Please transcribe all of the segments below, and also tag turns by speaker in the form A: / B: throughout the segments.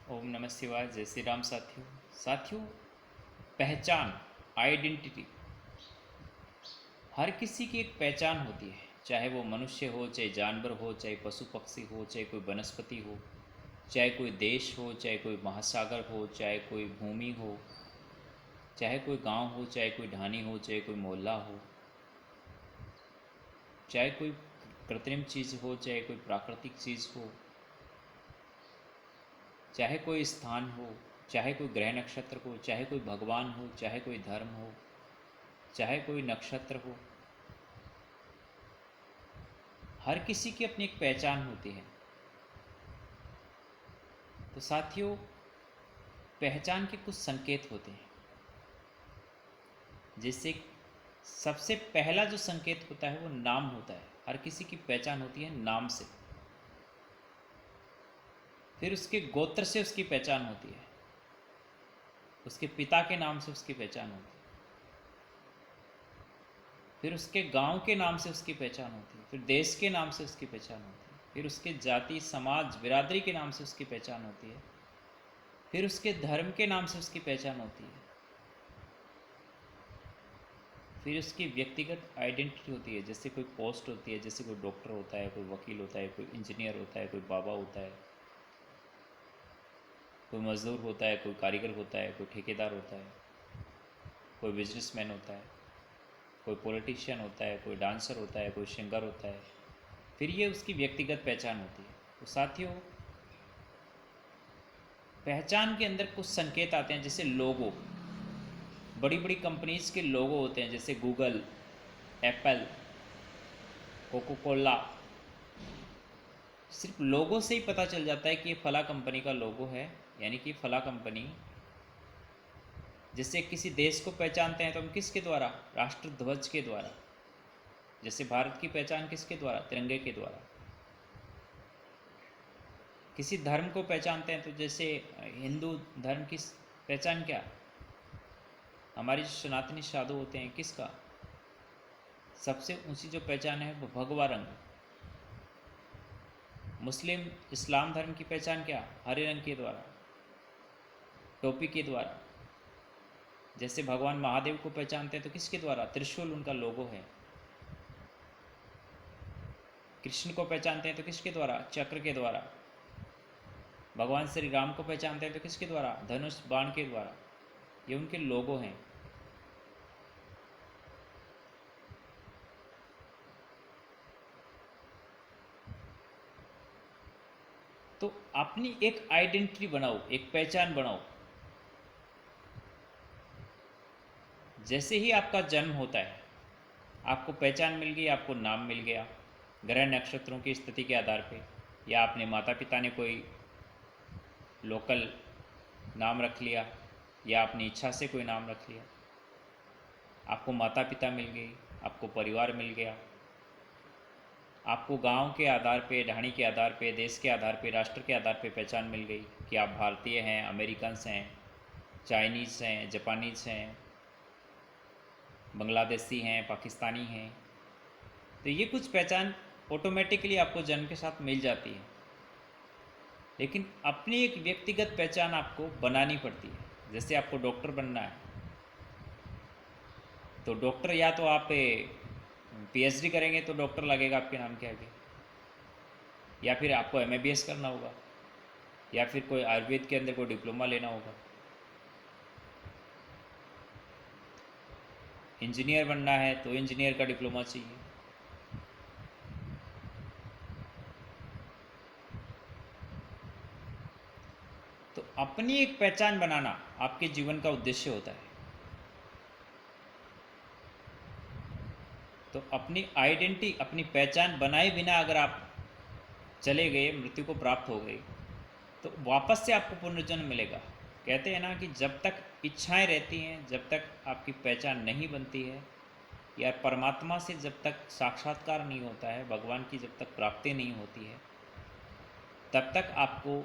A: ओम नमः शिवाय। जय श्री राम। साथियों, पहचान, आइडेंटिटी, हर किसी की एक पहचान होती है। चाहे वो मनुष्य हो, चाहे जानवर हो, चाहे पशु पक्षी हो, चाहे कोई वनस्पति हो, चाहे कोई देश हो, चाहे कोई महासागर हो, चाहे कोई भूमि हो, चाहे कोई गांव हो, चाहे कोई ढानी हो, चाहे कोई मोहल्ला हो, चाहे कोई कृत्रिम चीज़ हो, चाहे कोई प्राकृतिक चीज़ हो, चाहे कोई स्थान हो, चाहे कोई ग्रह नक्षत्र हो, चाहे कोई भगवान हो, चाहे कोई धर्म हो, चाहे कोई नक्षत्र हो, हर किसी की अपनी एक पहचान होती है। तो साथियों, पहचान के कुछ संकेत होते हैं। जैसे सबसे पहला जो संकेत होता है वो नाम होता है। हर किसी की पहचान होती है नाम से। फिर उसके गोत्र से उसकी पहचान होती है, उसके पिता के नाम से उसकी पहचान होती है, फिर उसके गांव के नाम से उसकी पहचान होती है, फिर देश के नाम से उसकी पहचान होती है, फिर उसके जाति, समाज, बिरादरी के नाम से उसकी पहचान होती है, फिर उसके धर्म के नाम से उसकी पहचान होती है, फिर उसकी व्यक्तिगत आइडेंटिटी होती है। जैसे कोई पोस्ट होती है, जैसे कोई डॉक्टर होता है, कोई वकील होता है, कोई इंजीनियर होता है, कोई बाबा होता है, कोई मज़दूर होता है, कोई कारीगर होता है, कोई ठेकेदार होता है, कोई बिजनेसमैन होता है, कोई पॉलिटिशियन होता है, कोई डांसर होता है, कोई सिंगर होता है। फिर ये उसकी व्यक्तिगत पहचान होती है। तो साथियों, पहचान के अंदर कुछ संकेत आते हैं, जैसे लोगो। बड़ी बड़ी कंपनीज के लोगो होते हैं, जैसे गूगल, एप्पल, कोको कोला। सिर्फ लोगो से ही पता चल जाता है कि ये फला कंपनी का लोगो है, यानी कि फला कंपनी। जैसे किसी देश को पहचानते हैं तो हम किसके द्वारा? राष्ट्र ध्वज के द्वारा। जैसे भारत की पहचान किसके द्वारा? तिरंगे के द्वारा। किसी धर्म को पहचानते हैं तो जैसे हिंदू धर्म की पहचान क्या? हमारी जो सनातनी साधु होते हैं, किसका सबसे ऊंची जो पहचान है वो भगवा रंग। मुस्लिम इस्लाम धर्म की पहचान क्या? हरे रंग के द्वारा, टोपी के द्वारा। जैसे भगवान महादेव को पहचानते हैं तो किसके द्वारा? त्रिशूल उनका लोगो है। कृष्ण को पहचानते हैं तो किसके द्वारा? चक्र के द्वारा। भगवान श्री राम को पहचानते हैं तो किसके द्वारा? धनुष बाण के द्वारा। ये उनके लोगो हैं। तो अपनी एक आइडेंटिटी बनाओ, एक पहचान बनाओ। जैसे ही आपका जन्म होता है, आपको पहचान मिल गई, आपको नाम मिल गया ग्रह नक्षत्रों की स्थिति के आधार पे, या अपने माता पिता ने कोई लोकल नाम रख लिया, या अपनी इच्छा से कोई नाम रख लिया। आपको माता पिता मिल गई, आपको परिवार मिल गया, आपको गांव के आधार पे, ढाणी के आधार पे, देश के आधार पे, राष्ट्र के आधार पे पहचान मिल गई कि आप भारतीय हैं, अमेरिकन्स हैं, चाइनीज़ हैं, जापानीज़ हैं, बांग्लादेशी हैं, पाकिस्तानी हैं। तो ये कुछ पहचान ऑटोमेटिकली आपको जन्म के साथ मिल जाती है। लेकिन अपनी एक व्यक्तिगत पहचान आपको बनानी पड़ती है। जैसे आपको डॉक्टर बनना है तो डॉक्टर, या तो आप पीएचडी करेंगे तो डॉक्टर लगेगा आपके नाम के आगे, या फिर आपको एमबीबीएस करना होगा, या फिर कोई आयुर्वेद के अंदर कोई डिप्लोमा लेना होगा। इंजीनियर बनना है तो इंजीनियर का डिप्लोमा चाहिए। तो अपनी एक पहचान बनाना आपके जीवन का उद्देश्य होता है। तो अपनी आइडेंटिटी, अपनी पहचान बनाए बिना अगर आप चले गए, मृत्यु को प्राप्त हो गए, तो वापस से आपको पुनर्जन्म मिलेगा। कहते हैं ना कि जब तक इच्छाएं रहती हैं, जब तक आपकी पहचान नहीं बनती है, या परमात्मा से जब तक साक्षात्कार नहीं होता है, भगवान की जब तक प्राप्ति नहीं होती है, तब तक आपको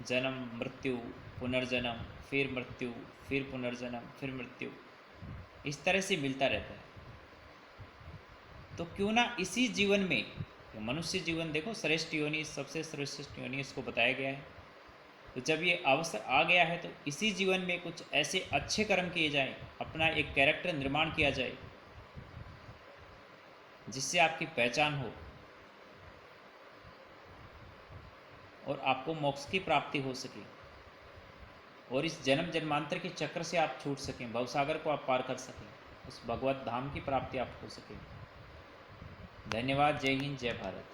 A: जन्म, मृत्यु, पुनर्जन्म, फिर मृत्यु, फिर पुनर्जन्म, फिर मृत्यु, इस तरह से मिलता रहता है। तो क्यों ना इसी जीवन में, मनुष्य जीवन देखो, श्रेष्ठ योनि, सबसे श्रेष्ठ योनि इसको बताया गया है। तो जब ये अवसर आ गया है तो इसी जीवन में कुछ ऐसे अच्छे कर्म किए जाएं, अपना एक कैरेक्टर निर्माण किया जाए जिससे आपकी पहचान हो और आपको मोक्ष की प्राप्ति हो सके और इस जन्म जन्मांतर के चक्र से आप छूट सकें, भवसागर को आप पार कर सकें, उस भगवत धाम की प्राप्ति आपको हो सके। धन्यवाद। जय हिंद, जय भारत।